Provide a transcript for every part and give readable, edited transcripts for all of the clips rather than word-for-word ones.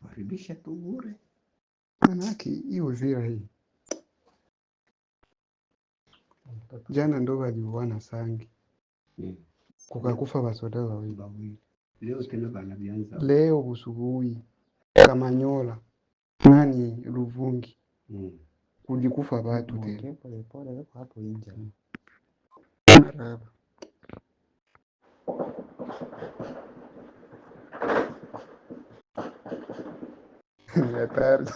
Waribisha tu bure. Manake hiyo Uvira hii. Jana ndo waliuana Sangi. Kukakufa basoda wawili. Leo tena banaanza. Leo busubuhi Kamanyola nani Luvungi. Kulikufa watu tena. Pole hapo nje. Maraba. Hatari.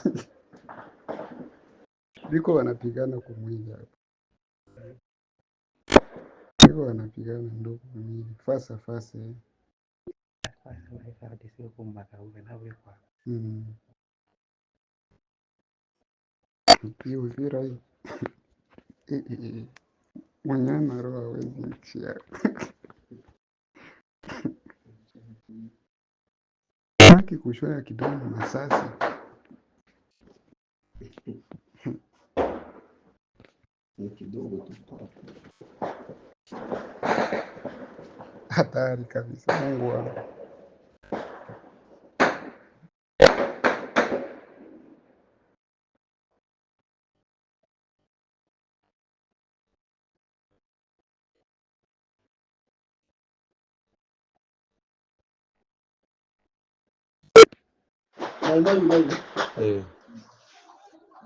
Biko wanapigana kumwili hapa. Biko wanapigana ndo kumwili. Fasa. Hiyo Uvira hii. Mwenyana roho hawezi nchi yako. Haki kushoya kidogo masasi. Ni kidogo tu. Hatari kabisa. Mungu wangu.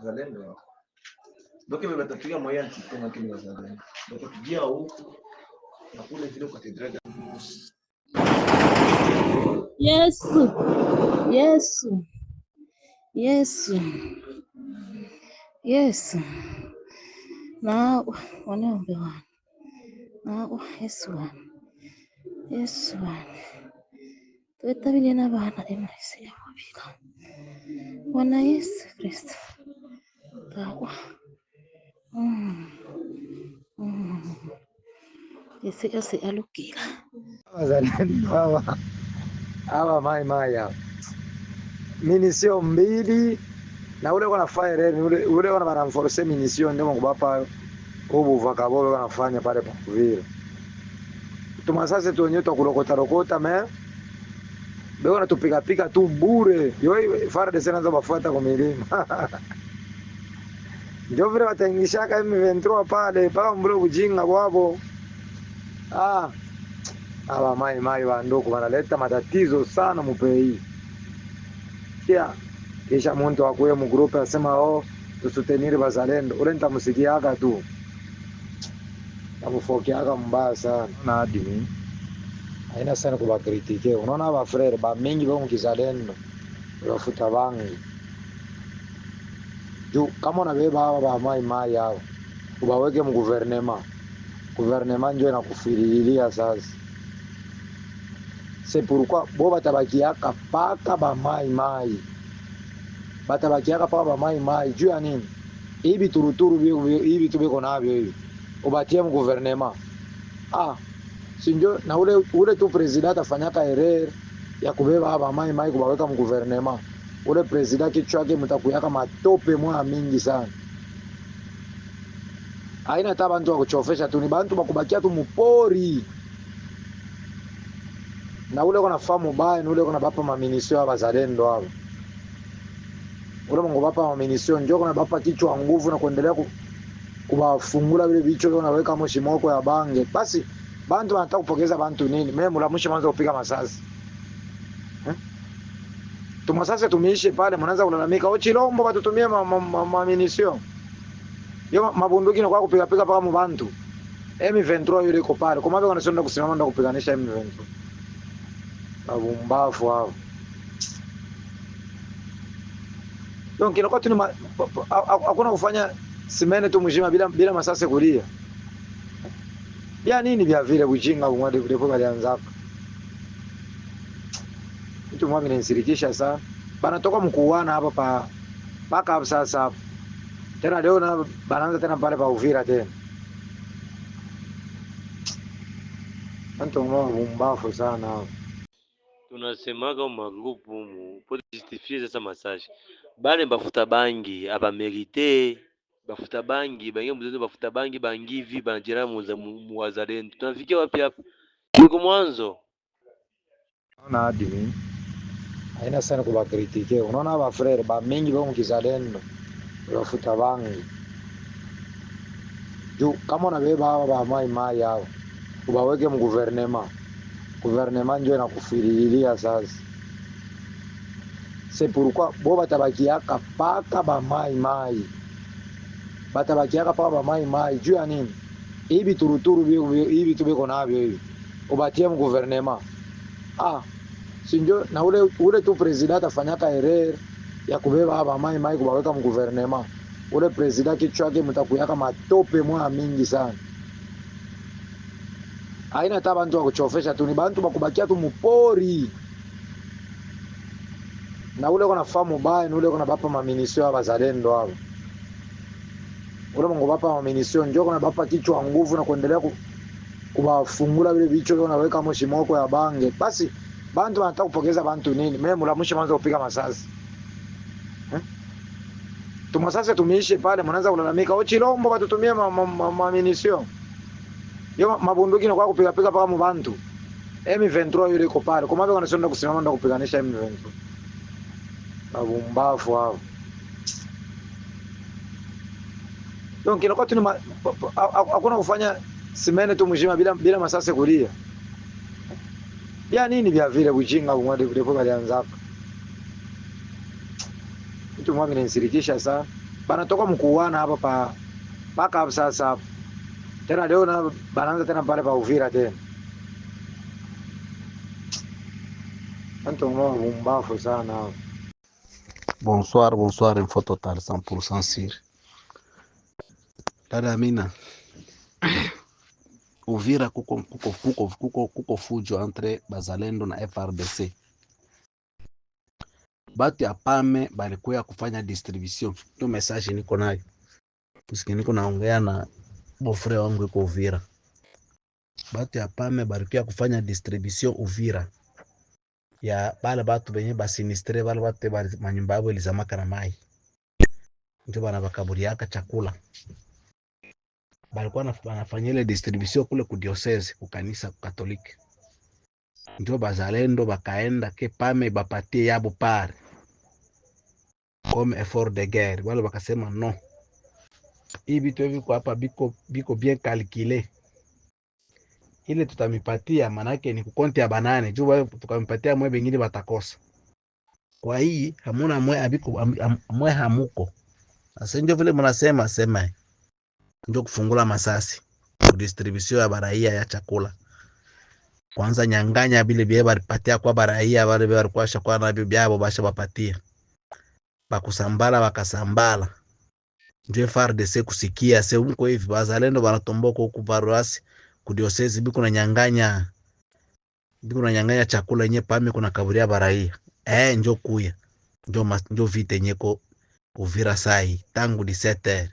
Zalendo wako. Ndio kile batapiga moyo antikonga kile wazalendo. Ndio kupigia huku na kule vile kwa katedrali. Yesu. Na wanaombewa. Na Yesu. Tutabili n'abana emisi yabika. Wana Yesu Kristo. Tawa. Yesu alukira. Wazalendo hawa mai hapa. Minisio mbili na ule wana fire ule wana baramforce minisio ndio ngubapa ubu vakabolo wanafanya pale pa Uvira. Tumasase tuonye tukulokota me bwana tupiga tu bure. Yo FARDC naanza bafuata kwa milima. Ndio vile watengishaka M23 pale paka mbule kujinga kwabo. Aba mai banduku wanaleta matatizo sana mupei. Kisha muntu akuye mu group asema tusutenire bazalendo. Ule nitamusikiaga tu. Tamufokiaga mbaya sana. Na admin. Haina sana kubakritike. Unaona aba frere ba mingi bo mkizalendo. Bafuta bangi. Juu kama unabeba hawa ba mai hao. Ubaweke mu gouvernement. Gouvernement ndio inakufirilia sasa. C'est pourquoi bo batabakiaka paka ba mai. Batabakiaka paka ba mai. Juu ya nini? Hivi turuturu hivi tubeko navyo hivi. Ubatie mu gouvernement. Sinjo na ule tu president afanyaka erreur ya kubeba aba mai kubaweka mu gouvernement. Ule president kichwa yake mtakuyaka matope mwa mingi sana. Haina hata bantu wa kuchofesha tu, ni bantu bakubakia tu mupori. Na ule kuna famu baya, ule kuna bapa maminisio abazalendo hao. Ule mungu bapa maminisio njoo kuna bapa kichwa nguvu na kuendelea kubafungula vile vichwa vile unaweka moshi moko ya bange. Basi bantu wanataka kupokeza bantu nini? Mimi mulamushe mwanzo kupiga masasi. Tumasase tumiishe pale mnaanza kulalamika, Chilombo batutumie maminisio. Yo mabunduki na kwa kupiga paka mu bantu. M23 yule iko pale. Kwa maana wanasonda kusimama ndo kupiganisha M23. Babumbafu hao. Donc inakuwa tu hakuna kufanya simene tu mjima bila masase kulia. Ya nini vya vile bujinga umwade kudepo balianza hapa. Mtu mmoja ananisirikisha sana. Banatoka mkuana hapa paka hapa sasa. Tena leo na banaanza tena pale pa Uvira tena. Mtu mmoja mbafu sana. Tunasemaga magrupu mu pour justifier sasa message. Bale bafuta bangi aba merite bafuta bangi bangi mzee bafuta bangi bangivi banjira muwazalendo. Tunafikia wapi hapa? Niko mwanzo. Naona hadi mimi haina sana kubakritike. Unaona ba frere ba mingi ba mkizalendo bafuta bangi juu kama unabeba hawa ba mai hao ubaweke mguvernema, guvernema ndio inakufirilia sasa. C'est pourquoi bo batabakiaka paka ba mai batabakiaka paka ba mai juu ya nini? Hivi turuturu hivi tubeko navyo hivi ubatie mguvernema. Sinjo na ule tu president afanyaka erreur ya kubeba haba mai kubaweka mguvernema. Ule president kichwa yake mtakuyaka matope mwa mingi sana. Haina hata bantu wa kuchofesha tu, ni bantu bakubakia tu mupori. Na ule kona famu baya, ule kona bapa maminisio hapa zalendo hapa. Ule mungu bapa maminisio njoo kona bapa kichwa nguvu na kuendelea kubafungula vile vichwa vile unaweka moshi moko ya bange. Basi bantu wanataka kupokeza bantu nini? Mimi mulamusha mwanzo kupiga masasi. Tumasasi tumiishe pale mnaanza kulalamika, "O Chilombo batutumie maminisio." Yo mabunduki na kwa kupiga paka mu bantu. M23 yule iko pale. Kwa maana wanasonda kusimama ndo kupiganisha M23. Babumbafu hao. Donc inakuwa tu hakuna kufanya simene tu mjima bila masasi kulia. Ya nini vya vile ujinga umwade kulepo balianza. Mtu mmoja ananisirikisha sana. Bana toka mkuana hapa paka hapa sasa. Tena leo na banaanza tena pale pa Uvira tena. Mtu mmoja mbafu sana. Bonsoir, info total 100% sir. Dada Amina, Uvira kuko fujo entre bazalendo na FRDC. Batu ya Pame balikuya kufanya distribution. Hiyo message niko nayo. Kusikia niko naongea na bofre wangu yuko Uvira. Batu ya Pame balikuya kufanya distribution Uvira. Ya bale batu benye basinistre bale batu manyumba yabo ilizamaka na mai. Ndio bana bakaburiaka chakula. Balikuwa wanafanya ile distribution kule ku diocese ku kanisa Katoliki. Ndio bazalendo bakaenda ke Pame bapatie yabo pare comme effort de guerre. Wale bakasema no, hii vitu hivi kwa hapa biko bien calculé, ile tutamipatia manake ni kukonti ya banane juu wale tukamipatia mwe bengine batakosa. Kwa hii hamuna mwe abiko mwe hamuko. Sasa ndio vile mnasema sema ndio kufungula masasi ku distribution ya baraia ya chakula. Kwanza nyanganya bile bie balipatia kwa baraia wale walikuwa shakwa na bibyabo basha bapatia. Bakusambala bakasambala. Ndio FARDC kusikia se unko hivi bazalendo banatomboka huku paroasi ku diocese biko na nyanganya chakula yenye Pame kuna kaburia baraia. Njo kuya. Njo vite nyeko Uvira sai tangu 17h.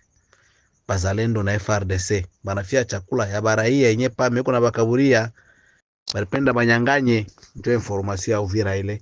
Bazalendo na FARDC banafia chakula ya baraia yenye Pame kuna bakaburia balipenda banyanganye. Ndio information ya Uvira ile.